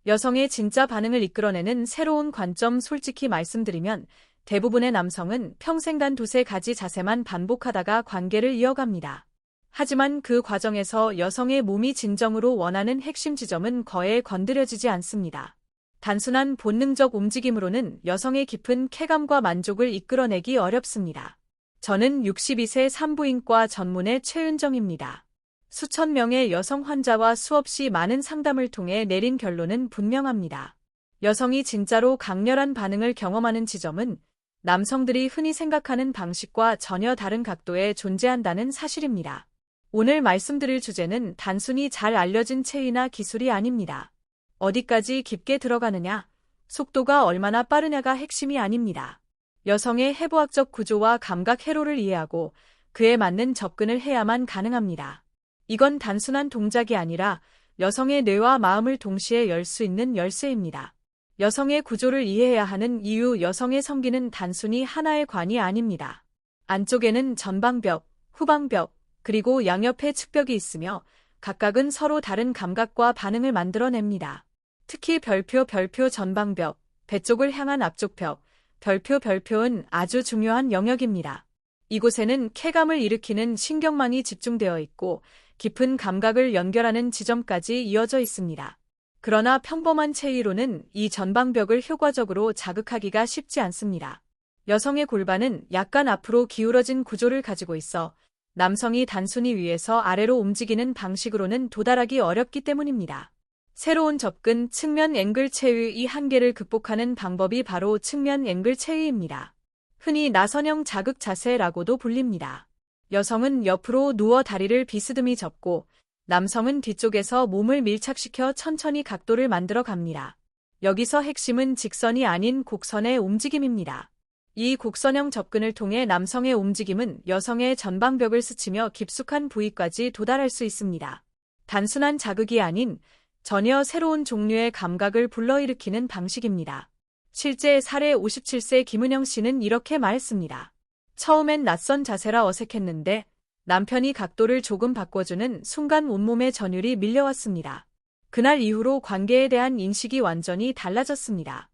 여성의 진짜 반응을 이끌어내는 새로운 관점 솔직히 말씀드리면 대부분의 남성은 평생 단 두세 가지 자세만 반복하다가 관계를 이어갑니다. 하지만 그 과정에서 여성의 몸이 진정으로 원하는 핵심 지점은 거의 건드려지지 않습니다. 단순한 본능적 움직임으로는 여성의 깊은 쾌감과 만족을 이끌어내기 어렵습니다. 저는 62세 산부인과 전문의 최은정입니다. 수천 명의 여성 환자와 수없이 많은 상담을 통해 내린 결론은 분명합니다. 여성이 진짜로 강렬한 반응을 경험하는 지점은 남성들이 흔히 생각하는 방식과 전혀 다른 각도에 존재한다는 사실입니다. 오늘 말씀드릴 주제는 단순히 잘 알려진 체위나 기술이 아닙니다. 어디까지 깊게 들어가느냐, 속도가 얼마나 빠르냐가 핵심이 아닙니다. 여성의 해부학적 구조와 감각 회로를 이해하고 그에 맞는 접근을 해야만 가능합니다. 이건 단순한 동작이 아니라 여성의 뇌와 마음을 동시에 열 수 있는 열쇠입니다. 여성의 구조를 이해해야 하는 이유. 여성의 성기는 단순히 하나의 관이 아닙니다. 안쪽에는 전방벽, 후방벽, 그리고 양옆에 측벽이 있으며 각각은 서로 다른 감각과 반응을 만들어냅니다. 특히 별표 전방벽, 배 쪽을 향한 앞쪽 벽, 별표는 아주 중요한 영역입니다. 이곳에는 쾌감을 일으키는 신경망이 집중되어 있고 깊은 감각을 연결하는 지점까지 이어져 있습니다. 그러나 평범한 체위로는 이 전방벽을 효과적으로 자극하기가 쉽지 않습니다. 여성의 골반은 약간 앞으로 기울어진 구조를 가지고 있어 남성이 단순히 위에서 아래로 움직이는 방식으로는 도달하기 어렵기 때문입니다. 새로운 접근, 측면 앵글 체위. 이 한계를 극복하는 방법이 바로 측면 앵글 체위입니다. 흔히 나선형 자극 자세라고도 불립니다. 여성은 옆으로 누워 다리를 비스듬히 접고 남성은 뒤쪽에서 몸을 밀착시켜 천천히 각도를 만들어 갑니다. 여기서 핵심은 직선이 아닌 곡선의 움직임입니다. 이 곡선형 접근을 통해 남성의 움직임은 여성의 전방벽을 스치며 깊숙한 부위까지 도달할 수 있습니다. 단순한 자극이 아닌 전혀 새로운 종류의 감각을 불러일으키는 방식입니다. 실제 사례 57세 김은영 씨는 이렇게 말했습니다. 처음엔 낯선 자세라 어색했는데 남편이 각도를 조금 바꿔주는 순간 온몸의 전율이 밀려왔습니다. 그날 이후로 관계에 대한 인식이 완전히 달라졌습니다.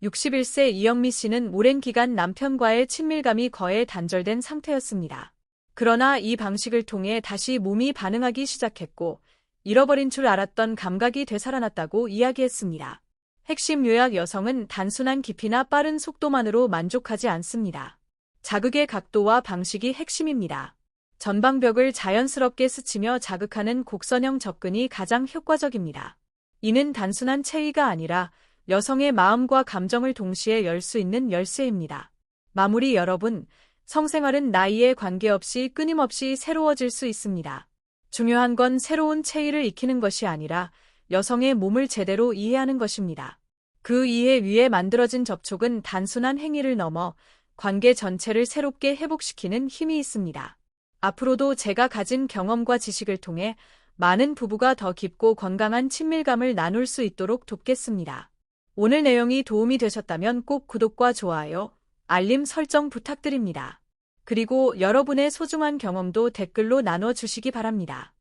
61세 이영미 씨는 오랜 기간 남편과의 친밀감이 거의 단절된 상태였습니다. 그러나 이 방식을 통해 다시 몸이 반응하기 시작했고 잃어버린 줄 알았던 감각이 되살아났다고 이야기했습니다. 핵심 요약. 여성은 단순한 깊이나 빠른 속도만으로 만족하지 않습니다. 자극의 각도와 방식이 핵심입니다. 전방벽을 자연스럽게 스치며 자극하는 곡선형 접근이 가장 효과적입니다. 이는 단순한 체위가 아니라 여성의 마음과 감정을 동시에 열 수 있는 열쇠입니다. 마무리. 여러분, 성생활은 나이에 관계없이 끊임없이 새로워질 수 있습니다. 중요한 건 새로운 체위를 익히는 것이 아니라 여성의 몸을 제대로 이해하는 것입니다. 그 이해 위에 만들어진 접촉은 단순한 행위를 넘어 관계 전체를 새롭게 회복시키는 힘이 있습니다. 앞으로도 제가 가진 경험과 지식을 통해 많은 부부가 더 깊고 건강한 친밀감을 나눌 수 있도록 돕겠습니다. 오늘 내용이 도움이 되셨다면 꼭 구독과 좋아요, 알림 설정 부탁드립니다. 그리고 여러분의 소중한 경험도 댓글로 나눠주시기 바랍니다.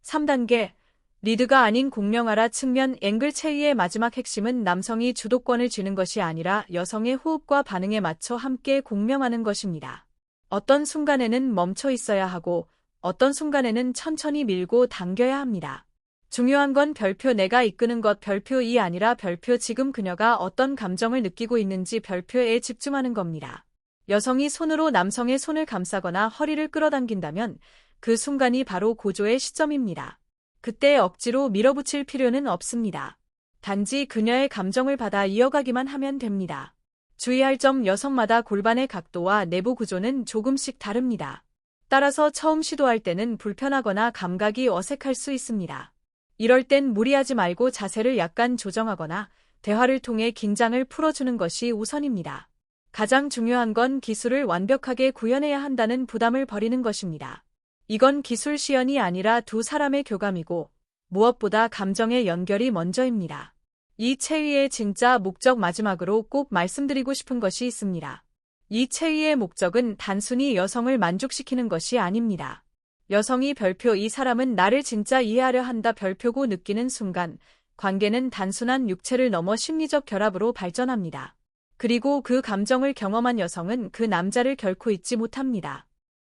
3단계, 리드가 아닌 공명하라. 측면 앵글 체위의 마지막 핵심은 남성이 주도권을 쥐는 것이 아니라 여성의 호흡과 반응에 맞춰 함께 공명하는 것입니다. 어떤 순간에는 멈춰 있어야 하고 어떤 순간에는 천천히 밀고 당겨야 합니다. 중요한 건 별표 내가 이끄는 것 별표 이 아니라 별표 지금 그녀가 어떤 감정을 느끼고 있는지 별표에 집중하는 겁니다. 여성이 손으로 남성의 손을 감싸거나 허리를 끌어당긴다면 그 순간이 바로 고조의 시점입니다. 그때 억지로 밀어붙일 필요는 없습니다. 단지 그녀의 감정을 받아 이어가기만 하면 됩니다. 주의할 점. 여성마다 골반의 각도와 내부 구조는 조금씩 다릅니다. 따라서 처음 시도할 때는 불편하거나 감각이 어색할 수 있습니다. 이럴 땐 무리하지 말고 자세를 약간 조정하거나 대화를 통해 긴장을 풀어주는 것이 우선입니다. 가장 중요한 건 기술을 완벽하게 구현해야 한다는 부담을 버리는 것입니다. 이건 기술 시연이 아니라 두 사람의 교감이고 무엇보다 감정의 연결이 먼저입니다. 이 체위의 진짜 목적. 마지막으로 꼭 말씀드리고 싶은 것이 있습니다. 이 체위의 목적은 단순히 여성을 만족시키는 것이 아닙니다. 여성이 별표 이 사람은 나를 진짜 이해하려 한다 별표고 느끼는 순간 관계는 단순한 육체를 넘어 심리적 결합으로 발전합니다. 그리고 그 감정을 경험한 여성은 그 남자를 결코 잊지 못합니다.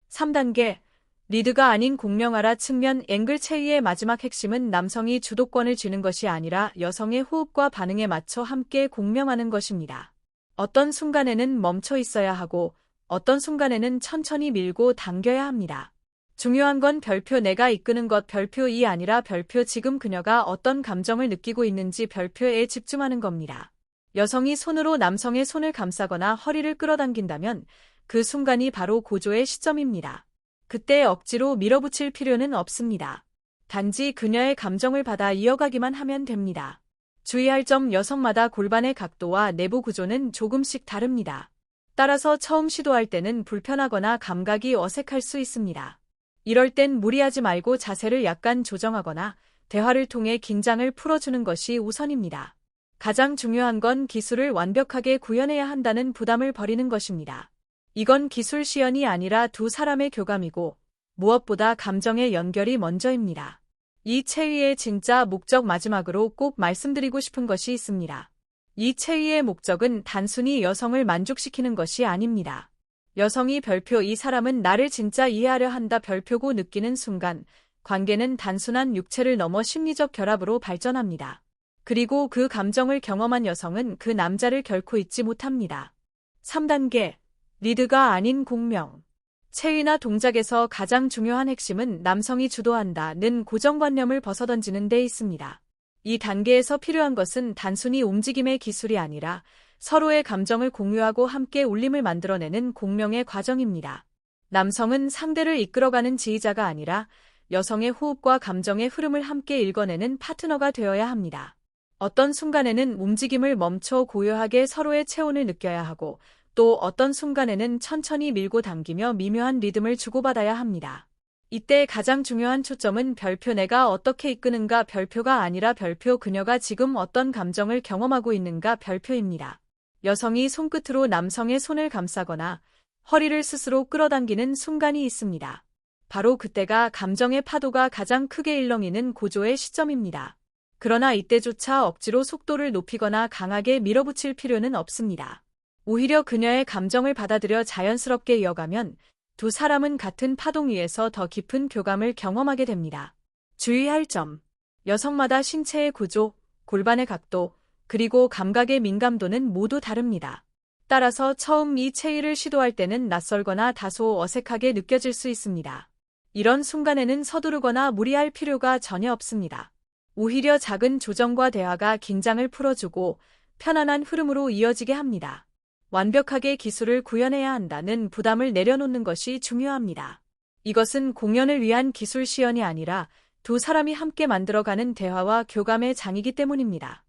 3단계, 리드가 아닌 공명하라 측면 앵글 체위의 마지막 핵심은 남성이 주도권을 쥐는 것이 아니라 여성의 호흡과 반응에 맞춰 함께 공명하는 것입니다. 어떤 순간에는 멈춰 있어야 하고 어떤 순간에는 천천히 밀고 당겨야 합니다. 중요한 건 별표 내가 이끄는 것 별표 2 아니라 별표 지금 그녀가 어떤 감정을 느끼고 있는지 별표에 집중하는 겁니다. 여성이 손으로 남성의 손을 감싸거나 허리를 끌어당긴다면 그 순간이 바로 고조의 시점입니다. 그때 억지로 밀어붙일 필요는 없습니다. 단지 그녀의 감정을 받아 이어가기만 하면 됩니다. 주의할 점 여성마다 골반의 각도와 내부 구조는 조금씩 다릅니다. 따라서 처음 시도할 때는 불편하거나 감각이 어색할 수 있습니다. 이럴 땐 무리하지 말고 자세를 약간 조정하거나 대화를 통해 긴장을 풀어주는 것이 우선입니다. 가장 중요한 건 기술을 완벽하게 구현해야 한다는 부담을 버리는 것입니다. 이건 기술 시연이 아니라 두 사람의 교감이고 무엇보다 감정의 연결이 먼저입니다. 이 체위의 진짜 목적 마지막으로 꼭 말씀드리고 싶은 것이 있습니다. 이 체위의 목적은 단순히 여성을 만족시키는 것이 아닙니다. 여성이 별표 이 사람은 나를 진짜 이해하려 한다 별표고 느끼는 순간 관계는 단순한 육체를 넘어 심리적 결합으로 발전합니다. 그리고 그 감정을 경험한 여성은 그 남자를 결코 잊지 못합니다. 3단계, 리드가 아닌 공명. 체위나 동작에서 가장 중요한 핵심은 남성이 주도한다는 고정관념을 벗어던지는 데 있습니다. 이 단계에서 필요한 것은 단순히 움직임의 기술이 아니라 서로의 감정을 공유하고 함께 울림을 만들어내는 공명의 과정입니다. 남성은 상대를 이끌어가는 지휘자가 아니라 여성의 호흡과 감정의 흐름을 함께 읽어내는 파트너가 되어야 합니다. 어떤 순간에는 움직임을 멈춰 고요하게 서로의 체온을 느껴야 하고 또 어떤 순간에는 천천히 밀고 당기며 미묘한 리듬을 주고받아야 합니다. 이때 가장 중요한 초점은 별표 내가 어떻게 이끄는가 별표가 아니라 별표 그녀가 지금 어떤 감정을 경험하고 있는가 별표입니다. 여성이 손끝으로 남성의 손을 감싸거나 허리를 스스로 끌어당기는 순간이 있습니다. 바로 그때가 감정의 파도가 가장 크게 일렁이는 고조의 시점입니다. 그러나 이때조차 억지로 속도를 높이거나 강하게 밀어붙일 필요는 없습니다. 오히려 그녀의 감정을 받아들여 자연스럽게 이어가면 두 사람은 같은 파동 위에서 더 깊은 교감을 경험하게 됩니다. 주의할 점. 여성마다 신체의 구조, 골반의 각도, 그리고 감각의 민감도는 모두 다릅니다. 따라서 처음 이 체위를 시도할 때는 낯설거나 다소 어색하게 느껴질 수 있습니다. 이런 순간에는 서두르거나 무리할 필요가 전혀 없습니다. 오히려 작은 조정과 대화가 긴장을 풀어주고 편안한 흐름으로 이어지게 합니다. 완벽하게 기술을 구현해야 한다는 부담을 내려놓는 것이 중요합니다. 이것은 공연을 위한 기술 시연이 아니라 두 사람이 함께 만들어가는 대화와 교감의 장이기 때문입니다.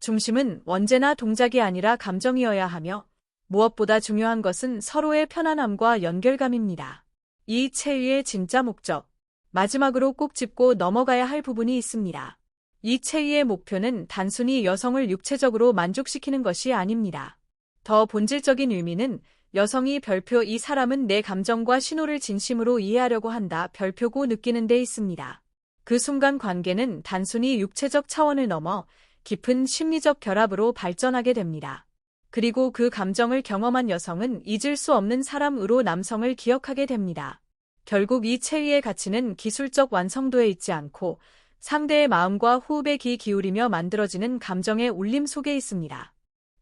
중심은 언제나 동작이 아니라 감정이어야 하며 무엇보다 중요한 것은 서로의 편안함과 연결감입니다. 이 체위의 진짜 목적. 마지막으로 꼭 짚고 넘어가야 할 부분이 있습니다. 이 체위의 목표는 단순히 여성을 육체적으로 만족시키는 것이 아닙니다. 더 본질적인 의미는 여성이 별표 이 사람은 내 감정과 신호를 진심으로 이해하려고 한다 별표고 느끼는 데 있습니다. 그 순간 관계는 단순히 육체적 차원을 넘어 깊은 심리적 결합으로 발전하게 됩니다. 그리고 그 감정을 경험한 여성은 잊을 수 없는 사람으로 남성을 기억하게 됩니다. 결국 이 체위의 가치는 기술적 완성도에 있지 않고 상대의 마음과 호흡에 귀 기울이며 만들어지는 감정의 울림 속에 있습니다.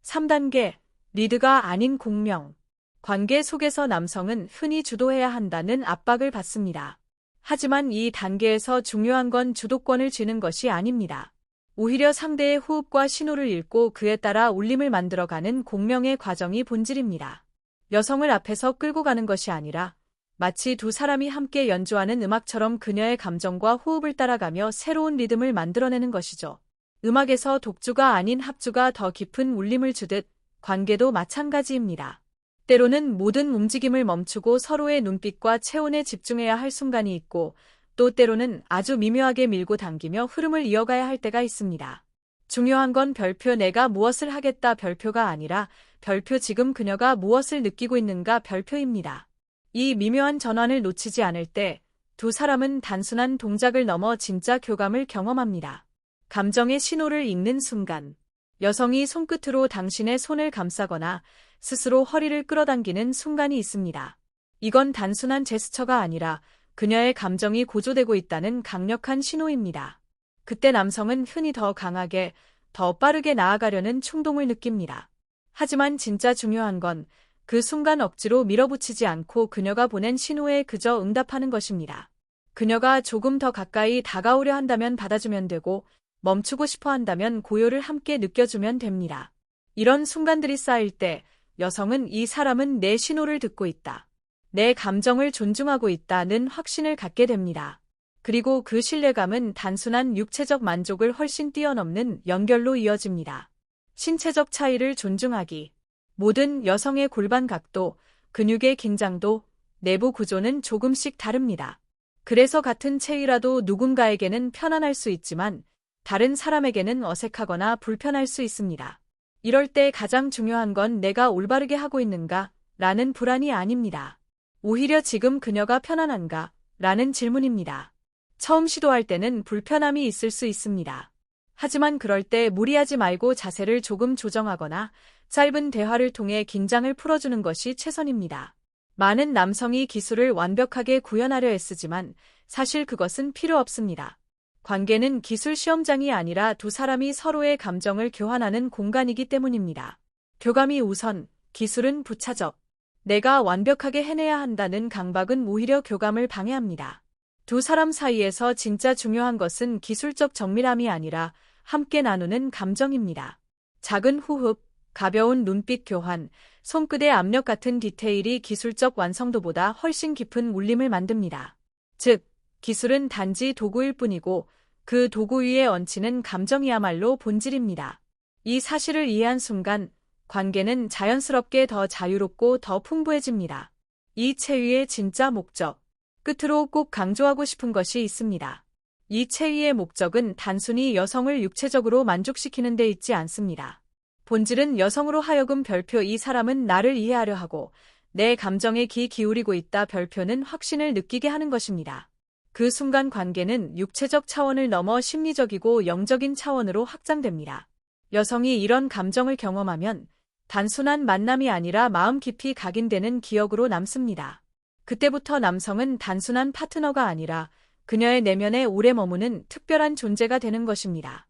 3단계, 리드가 아닌 공명. 관계 속에서 남성은 흔히 주도해야 한다는 압박을 받습니다. 하지만 이 단계에서 중요한 건 주도권을 쥐는 것이 아닙니다. 오히려 상대의 호흡과 신호를 읽고 그에 따라 울림을 만들어가는 공명의 과정이 본질입니다. 여성을 앞에서 끌고 가는 것이 아니라 마치 두 사람이 함께 연주하는 음악처럼 그녀의 감정과 호흡을 따라가며 새로운 리듬을 만들어내는 것이죠. 음악에서 독주가 아닌 합주가 더 깊은 울림을 주듯 관계도 마찬가지입니다. 때로는 모든 움직임을 멈추고 서로의 눈빛과 체온에 집중해야 할 순간이 있고 또 때로는 아주 미묘하게 밀고 당기며 흐름을 이어가야 할 때가 있습니다. 중요한 건 별표 내가 무엇을 하겠다 별표가 아니라 별표 지금 그녀가 무엇을 느끼고 있는가 별표입니다. 이 미묘한 전환을 놓치지 않을 때 두 사람은 단순한 동작을 넘어 진짜 교감을 경험합니다. 감정의 신호를 읽는 순간, 여성이 손끝으로 당신의 손을 감싸거나 스스로 허리를 끌어당기는 순간이 있습니다. 이건 단순한 제스처가 아니라 그녀의 감정이 고조되고 있다는 강력한 신호입니다. 그때 남성은 흔히 더 강하게, 더 빠르게 나아가려는 충동을 느낍니다. 하지만 진짜 중요한 건 그 순간 억지로 밀어붙이지 않고 그녀가 보낸 신호에 그저 응답하는 것입니다. 그녀가 조금 더 가까이 다가오려 한다면 받아주면 되고, 멈추고 싶어 한다면 고요를 함께 느껴주면 됩니다. 이런 순간들이 쌓일 때 여성은 이 사람은 내 신호를 듣고 있다, 내 감정을 존중하고 있다는 확신을 갖게 됩니다. 그리고 그 신뢰감은 단순한 육체적 만족을 훨씬 뛰어넘는 연결로 이어집니다. 신체적 차이를 존중하기. 모든 여성의 골반 각도, 근육의 긴장도, 내부 구조는 조금씩 다릅니다. 그래서 같은 체위라도 누군가에게는 편안할 수 있지만 다른 사람에게는 어색하거나 불편할 수 있습니다. 이럴 때 가장 중요한 건 내가 올바르게 하고 있는가? 라는 불안이 아닙니다. 오히려 지금 그녀가 편안한가? 라는 질문입니다. 처음 시도할 때는 불편함이 있을 수 있습니다. 하지만 그럴 때 무리하지 말고 자세를 조금 조정하거나 짧은 대화를 통해 긴장을 풀어주는 것이 최선입니다. 많은 남성이 기술을 완벽하게 구현하려 애쓰지만 사실 그것은 필요 없습니다. 관계는 기술 시험장이 아니라 두 사람이 서로의 감정을 교환하는 공간이기 때문입니다. 교감이 우선, 기술은 부차적. 내가 완벽하게 해내야 한다는 강박은 오히려 교감을 방해합니다. 두 사람 사이에서 진짜 중요한 것은 기술적 정밀함이 아니라 함께 나누는 감정입니다. 작은 호흡, 가벼운 눈빛 교환, 손끝의 압력 같은 디테일이 기술적 완성도보다 훨씬 깊은 울림을 만듭니다. 즉, 기술은 단지 도구일 뿐이고 그 도구 위에 얹히는 감정이야말로 본질입니다. 이 사실을 이해한 순간 관계는 자연스럽게 더 자유롭고 더 풍부해집니다. 이 체위의 진짜 목적. 끝으로 꼭 강조하고 싶은 것이 있습니다. 이 체위의 목적은 단순히 여성을 육체적으로 만족시키는 데 있지 않습니다. 본질은 여성으로 하여금 별표 이 사람은 나를 이해하려 하고 내 감정에 귀 기울이고 있다 별표는 확신을 느끼게 하는 것입니다. 그 순간 관계는 육체적 차원을 넘어 심리적이고 영적인 차원으로 확장됩니다. 여성이 이런 감정을 경험하면 단순한 만남이 아니라 마음 깊이 각인되는 기억으로 남습니다. 그때부터 남성은 단순한 파트너가 아니라 그녀의 내면에 오래 머무는 특별한 존재가 되는 것입니다.